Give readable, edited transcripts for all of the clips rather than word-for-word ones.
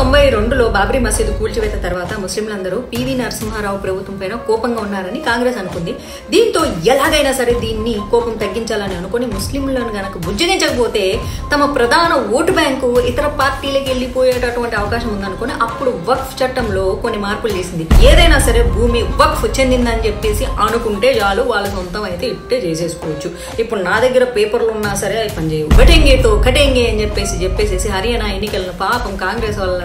1992లో బాబ్రీ మసీదు కూల్చివేత తర్వాత ముస్లింలందరూ పివి నరసింహారావు ప్రభుత్వం పైన కోపంగా ఉన్నారని కాంగ్రెస్ అనుకుంది. దీంతో ఎలాగైనా సరే దీన్ని కోపం తగ్గించాలని అనుకుని ముస్లింలను గనక బుజ్జగించకపోతే తమ ప్రధాన ఓటు బ్యాంకు ఇతర పార్టీలకు వెళ్ళిపోయేటటువంటి అవకాశం ఉందనుకుని అప్పుడు వక్ఫ్ చట్టంలో కొన్ని మార్పులు చేసింది. ఏదైనా సరే భూమి వక్ఫ్ చెందిందని చెప్పేసి అనుకుంటే చాలు, వాళ్ళ సొంతం అయితే ఇట్టే చేసేసుకోవచ్చు. ఇప్పుడు నా దగ్గర పేపర్లు ఉన్నా సరే అవి పనిచేయవు, బటెంగేతో కటెంగే అని చెప్పేసి హర్యానా ఎన్నికలను పాపం కాంగ్రెస్ వల్ల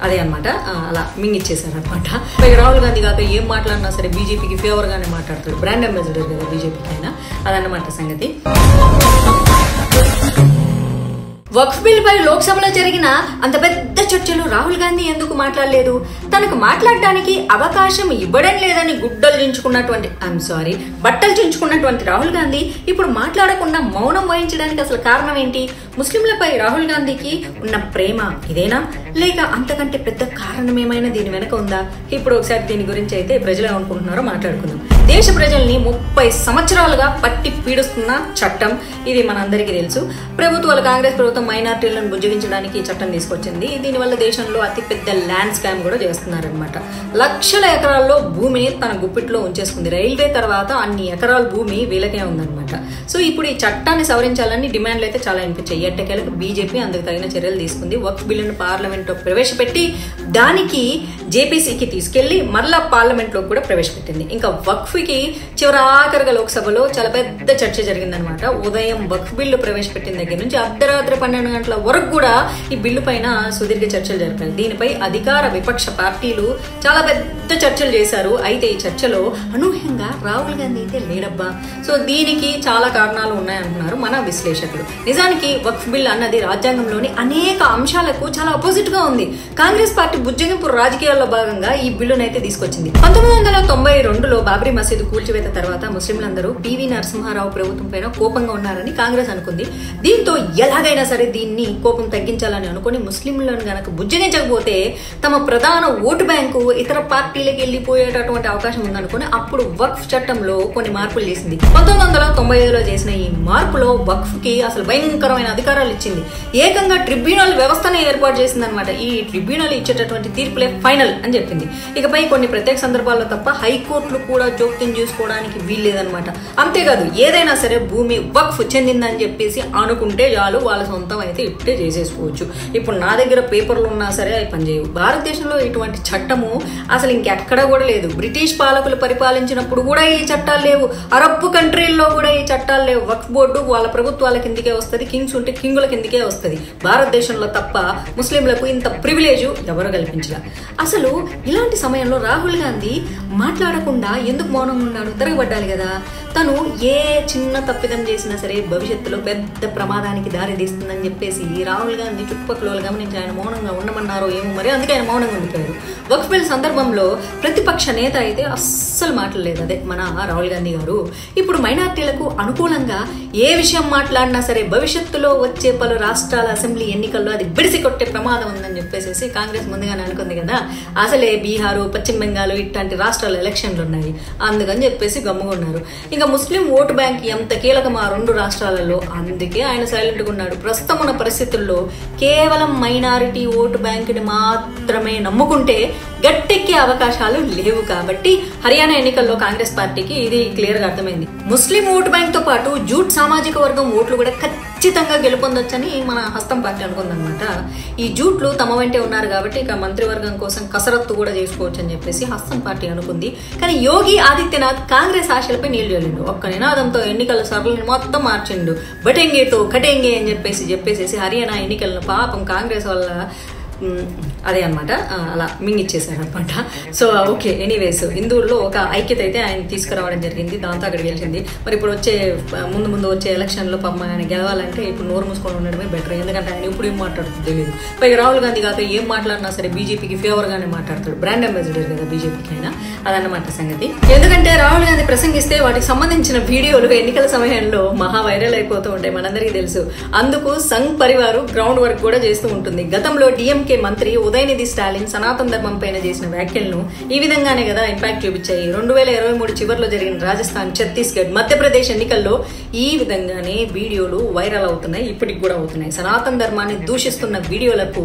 అదే అనమాట అలా మింగిచ్చేసారనమాట. పైగా రాహుల్ గాంధీ కాక ఏం మాట్లాడినా సరే బీజేపీకి ఫేవర్ గానే మాట్లాడతాడు, బ్రాండ్ అంబాసిడర్ కదా బీజేపీకి అయినా. అదన్నమాట సంగతి. వక్ఫ్ బిల్ పై లోక్సభలో జరిగిన అంత పెద్ద చర్చలు రాహుల్ గాంధీ ఎందుకు మాట్లాడలేదు? తనకు మాట్లాడడానికి అవకాశం ఇవ్వడం లేదని బట్టలు చించుకున్నటువంటి రాహుల్ గాంధీ ఇప్పుడు మాట్లాడకుండా మౌనం వహించడానికి అసలు కారణం ఏంటి? ముస్లింలపై రాహుల్ గాంధీకి ఉన్న ప్రేమ ఇదేనా, లేక అంతకంటే పెద్ద కారణం ఏమైనా దీని వెనక ఉందా? ఇప్పుడు ఒకసారి దీని గురించి అయితే ప్రజలు ఏమనుకుంటున్నారో మాట్లాడుకుందాం. దేశ ప్రజల్ని 30 సంవత్సరాలుగా పట్టి పీడిస్తున్న చట్టం ఇది మనందరికీ తెలుసు. కాంగ్రెస్ ప్రభుత్వం మైనార్టీలను బుజ్జగించడానికి ఈ చట్టం తీసుకొచ్చింది. దీనివల్ల దేశంలో అతిపెద్ద ల్యాండ్ స్కామ్ కూడా చేస్తున్నారనమాట. లక్షల ఎకరాల్లో భూమిని తన గుప్పిట్లో ఉంచేసుకుంది. రైల్వే తర్వాత అన్ని ఎకరాల భూమి వీళ్ళకే ఉందన్నమాట. సో ఇప్పుడు ఈ చట్టాన్ని సవరించాలని డిమాండ్లు అయితే చాలా వినిపించాయి. ఎట్టకేలకు బీజేపీ అందుకు తగిన చర్యలు తీసుకుంది. వక్ఫ్ బిల్లును పార్లమెంట్ లో ప్రవేశపెట్టి దానికి జేపీసీకి తీసుకెళ్లి మరలా పార్లమెంట్ లో కూడా ప్రవేశపెట్టింది. ఇంకా వక్ఫ్ కి చివరాఖరిగా లోక్సభలో చాలా పెద్ద చర్చ జరిగిందనమాట. ఉదయం వక్ఫ్ బిల్లు ప్రవేశపెట్టిన దగ్గర నుంచి అర్ధరాత్రి 12 గంటల వరకు కూడా ఈ బిల్లు పైన సుదీర్ఘ చర్చలు జరిపారు. దీనిపై అధికార విపక్ష పార్టీలు చాలా పెద్ద చర్చలు చేశారు. అయితే ఈ చర్చలో అనూహ్యంగా రాహుల్ గాంధీ అయితే లేడబ్బా. సో దీనికి చాలా కారణాలు ఉన్నాయంటున్నారు మన విశ్లేషకులు. నిజానికి వక్ఫ్ బిల్ అన్నది రాజ్యాంగంలోని అనేక అంశాలకు చాలా అపోజిట్ గా ఉంది. కాంగ్రెస్ పార్టీ బుజ్జగింపు రాజకీయాల్లో భాగంగా ఈ బిల్లునైతే తీసుకొచ్చింది. 1992లో బాబ్రీ మసీదు కూల్చివేత తర్వాత ముస్లింలందరూ పివి నరసింహారావు ప్రభుత్వం పైన కోపంగా ఉన్నారని కాంగ్రెస్ అనుకుంది. దీంతో ఎలాగైనా సరే దీన్ని కోపం తగ్గించాలని అనుకుని ముస్లింలను గనక బుజ్జగించకపోతే తమ ప్రధాన ఓటు బ్యాంకు ఇతర పార్టీలకు వెళ్ళిపోయేటటువంటి అవకాశం ఉందనుకుని అప్పుడు వక్ఫ్ చట్టంలో కొన్ని మార్పులు చేసింది. 1995లో చేసిన ఈ మార్పులో వక్ఫ్ కి అసలు భయంకరమైన అధికారాలు ఇచ్చింది. ఏకంగా ట్రిబ్యునల్ వ్యవస్థనే ఏర్పాటు చేసింది అనమాట. ఈ ట్రిబ్యునల్ ఇచ్చేటటువంటి తీర్పులే ఫైనల్ అని చెప్పింది. ఇకపై కొన్ని ప్రత్యేక సందర్భాల్లో తప్ప హైకోర్టులు కూడా జోక్యం చేసుకోవడానికి వీల్లేదనమాట. అంతేకాదు ఏదైనా సరే భూమి వక్ఫ్ చెందిందని చెప్పేసి అనుకుంటే చాలు, వాళ్ళ సొంతం అయితే ఇట్టే చేసేసుకోవచ్చు. ఇప్పుడు నా దగ్గర పేపర్లు ఉన్నా సరే అవి పనిచేయవు. భారతదేశంలో ఇటువంటి చట్టము అసలు ఇంకెక్కడా కూడా లేదు. బ్రిటిష్ పాలకులు పరిపాలించినప్పుడు కూడా ఈ చట్టాలు లేవు. అరబ్ కంట్రీల్లో కూడా ఈ చట్టాలు లేవు. వక్ఫ్ బోర్డు వాళ్ళ ప్రభుత్వాల కిందికే వస్తుంది, కింగ్స్ ఉంటే కింగుల కిందికే వస్తుంది. భారతదేశంలో తప్ప ముస్లింలకు ఇంత ప్రివిలేజ్ ఎవరు కల్పించరా? అసలు ఇలాంటి సమయంలో రాహుల్ గాంధీ మాట్లాడకుండా ఎందుకు మౌనంగా ఉన్నాడు? తిరగబడ్డాలి కదా. తను ఏ చిన్న తప్పిదం చేసినా సరే భవిష్యత్తులో పెద్ద ప్రమాదానికి దారి తీస్తుందని చెప్పేసి రాహుల్ గాంధీ చుట్టుపక్కల వాళ్ళు గమనించి ఆయన మౌనంగా ఉండమన్నారో ఏమో మరి, అందుకే ఆయన మౌనంగా ఉండిపోయారు. వక్ఫ్ బిల్ సందర్భంలో ప్రతిపక్ష నేత అయితే అస్సలు మాట్లాడలేదు, అదే మన రాహుల్ గాంధీ గారు. ఇప్పుడు మైనార్టీలకు అనుకూలంగా ఏ విషయం మాట్లాడినా సరే భవిష్యత్తులో వచ్చే పలు రాష్ట్రాల అసెంబ్లీ ఎన్నికల్లో అది బిడిసి కొట్టే ప్రమాదం ఉందని చెప్పేసి కాంగ్రెస్ ముందుగానే అనుకుంది కదా. అసలే బీహారు, పశ్చిమ బెంగాల్ ఇట్లాంటి రాష్ట్రాల ఎలక్షన్లు ఉన్నాయి, అందుకని చెప్పేసి గమ్ముకున్నారు. ఇంకా ముస్లిం ఓటు బ్యాంక్ ఎంత కీలకం ఆ 2 రాష్ట్రాలలో, అందుకే ఆయన సైలెంట్ గా ఉన్నాడు. ప్రస్తుతం ఉన్న పరిస్థితుల్లో కేవలం మైనారిటీ ఓటు బ్యాంక్ ని మాత్రమే నమ్ముకుంటే గట్టెక్కే అవకాశాలు లేవు. కాబట్టి హర్యానా ఎన్నికల్లో కాంగ్రెస్ పార్టీకి ఇది క్లియర్ గా అర్థమైంది. ముస్లిం ఓటు బ్యాంక్ తో పాటు జూట్ సామాజిక వర్గం ఓట్లు కూడా ఖచ్చితంగా గెలుపొందొచ్చని మన హస్తం పార్టీ అనుకుందనమాట. ఈ జూట్లు తమ వెంటే ఉన్నారు కాబట్టి ఇక మంత్రివర్గం కోసం కసరత్తు కూడా చేసుకోవచ్చు అని చెప్పేసి హస్తం పార్టీ అనుకుంది. కానీ యోగి ఆదిత్యనాథ్ కాంగ్రెస్ ఆశలపై నీళ్లు చల్లిండు. ఒక్క నినాదంతో ఎన్నికల సరళిని మొత్తం మార్చిండు. బటెంగేతో కటెంగే అని చెప్పేసి హర్యానా ఎన్నికలను పాపం కాంగ్రెస్ వల్ల అదే అనమాట అలా మింగిచ్చేసారనమాట. సో ఓకే, ఎనీవేస్ హిందువుల్లో ఒక ఐక్యత అయితే ఆయన తీసుకురావడం జరిగింది. దాంతో అక్కడికి గెలిచింది. మరి ఇప్పుడు ముందు వచ్చే ఎలక్షన్లో పాపం ఆయన గెలవాలంటే ఇప్పుడు నోరు మూసుకొని ఉండడమే బెటర్. ఎందుకంటే ఆయన ఇప్పుడు ఏం మాట్లాడుతుందో తెలియదు. పైగా రాహుల్ గాంధీ కాక ఏం మాట్లాడినా సరే బీజేపీకి ఫేవర్ గానే మాట్లాడతాడు, బ్రాండ్ అంబాసిడర్ కదా బీజేపీకి అయినా. అదన్నమాట సంగతి. ఎందుకంటే రాహుల్ గాంధీ ప్రసంగిస్తే వాటికి సంబంధించిన వీడియోలు ఎన్నికల సమయంలో మహా వైరల్ అయిపోతూ ఉంటాయి, మనందరికీ తెలుసు. అందుకు సంఘ్ పరివారు గ్రౌండ్ వర్క్ కూడా చేస్తూ ఉంటుంది. గతంలో డిఎంకే డీఎంకే మంత్రి ఉదయనిధి స్టాలిన్ సనాతన ధర్మం పైన చేసిన వ్యాఖ్యలను ఈ విధంగానే కదా ఇంపాక్ట్ చూపించాయి. 2023 చివరిలో జరిగిన రాజస్థాన్, ఛత్తీస్గఢ్, మధ్యప్రదేశ్ ఎన్నికల్లో ఈ విధంగానే వీడియోలు వైరల్ అవుతున్నాయి, ఇప్పటికి కూడా అవుతున్నాయి. సనాతన ధర్మాన్ని దూషిస్తున్న వీడియోలకు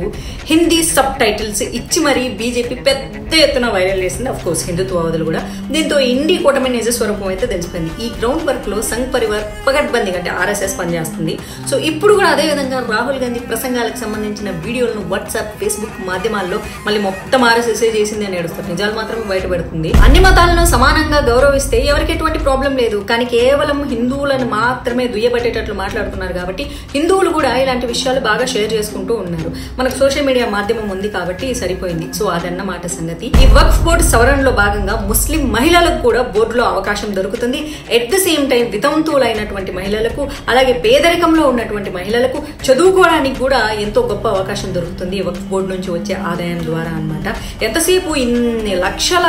హిందీ సబ్ టైటిల్స్ ఇచ్చి మరీ బీజేపీ పెద్ద ఎత్తున వైరల్ చేసింది. అఫ్ కోర్స్ హిందుత్వవాదులు కూడా. దీంతో ఇండి కూటమి నిజ స్వరూపం అయితే తెలిసిపోయింది. ఈ గ్రౌండ్ వర్క్ లో సంఘ్ పరివార్ పగడ్బందీగా అంటే ఆర్ఎస్ఎస్ పనిచేస్తుంది. సో ఇప్పుడు కూడా అదే విధంగా రాహుల్ గాంధీ ప్రసంగాలకు సంబంధించిన వీడియోలను వాట్సాప్, ఫేస్బుక్ మాధ్యమాల్లో మళ్ళీ మొత్తం ఆర్ఎస్ఎస్ చేసింది అని ఏడుస్తారు. నిజాలు మాత్రమే బయటపడుతుంది. అన్ని మతాలను సమానంగా గౌరవిస్తే ఎవరికి ఎటువంటి ప్రాబ్లం లేదు, కానీ కేవలం హిందువులను మాత్రమే దుయ్యబట్టేటట్లు మాట్లాడుతున్నారు కాబట్టి హిందువులు కూడా ఇలాంటి విషయాలు బాగా షేర్ చేసుకుంటూ ఉన్నారు. మనకు సోషల్ మీడియా మాధ్యమం ఉంది కాబట్టి సరిపోయింది. సో అదన్నమాట సంగతి. ఈ వక్ఫ్ బోర్డు సవరణలో భాగంగా ముస్లిం మహిళలకు కూడా బోర్డులో అవకాశం దొరుకుతుంది. ఎట్ ద సేమ్ టైం వితంతువులైనటువంటి మహిళలకు, అలాగే పేదరికంలో ఉన్నటువంటి మహిళలకు చదువుకోవడానికి కూడా ఎంతో గొప్ప అవకాశం దొరుకుతుంది వక్ఫ్ బోర్డు నుంచి వచ్చే ఆదాయం ద్వారా అన్నమాట. ఎంతసేపు ఇన్ని లక్షల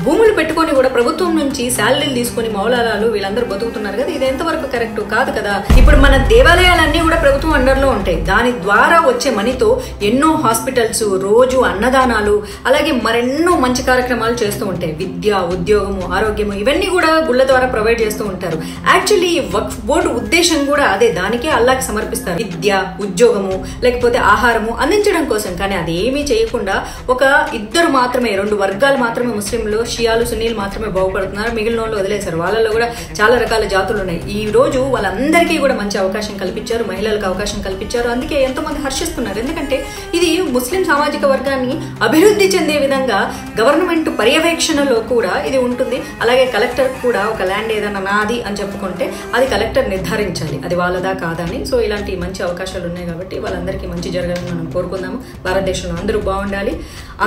భూములు పెట్టుకొని కూడా ప్రభుత్వం నుంచి శాలరీలు తీసుకొని మౌలాలాలు వీళ్ళందరూ బతుకుతున్నారు కదా, ఇది ఎంతవరకు కరెక్ట్ కాదు కదా. ఇప్పుడు మన దేవాలయాలన్నీ కూడా ప్రభుత్వం అండర్లో ఉంటాయి. దాని ద్వారా వచ్చే మనీతో ఎన్నో హాస్పిటల్స్, రోజు అన్నదానాలు, అలాగే మరెన్నో మంచి కార్యక్రమాలు చేస్తూ ఉంటాయి. విద్య, ఉద్యోగము, ఆరోగ్యము ఇవన్నీ కూడా గుళ్ళ ద్వారా ప్రొవైడ్ చేస్తూ ఉంటారు. యాక్చువల్లీ వక్ఫ్ బోర్డు ఉద్దేశం కూడా అదే, దానికే అల్లాకి సమర్పిస్తారు. విద్య, ఉద్యోగము, లేకపోతే ఆహారము అందించడం కోసం. కానీ అది ఏమీ చేయకుండా ఒక ఇద్దరు మాత్రమే, 2 వర్గాలు మాత్రమే, ముస్లింలు, షియాలు, సున్నీలు మాత్రమే బాగుపడుతున్నారు. మిగిలిన వాళ్ళు వదిలేశారు. వాళ్ళలో కూడా చాలా రకాల జాతులు ఉన్నాయి. ఈ రోజు వాళ్ళందరికీ కూడా మంచి అవకాశం కల్పించారు, మహిళలకు అవకాశం కల్పించారు. అందుకే ఎంతో మంది హర్షిస్తున్నారు. ఎందుకంటే ఇది ముస్లిం సామాజిక వర్గాన్ని అభివృద్ధి చెందే విధంగా గవర్నమెంట్ పర్యవేక్షణలో కూడా ఇది ఉంటుంది. అలాగే కలెక్టర్ కూడా ఒక ల్యాండ్ ఏదైనా నాది అని చెప్పుకుంటే అది కలెక్టర్ నిర్ధారించాలి అది వాళ్ళదా కాదని. సో ఇలాంటి మంచి అవకాశాలు ఉన్నాయి కాబట్టి వాళ్ళందరికీ మంచి జరగాలని మనం కోరుకుందాము. భారతదేశంలో అందరూ బాగుండాలి,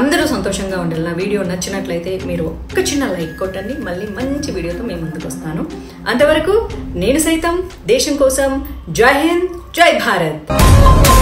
అందరూ సంతోషంగా ఉండాలి. నా వీడియో నచ్చినట్లయితే మీరు ఒక్క చిన్న లైక్ కొట్టండి. మళ్ళీ మంచి వీడియోతో మేము ముందుకు వస్తాను. అంతవరకు నేను సైతం దేశం కోసం. జై హింద్, జై భారత్.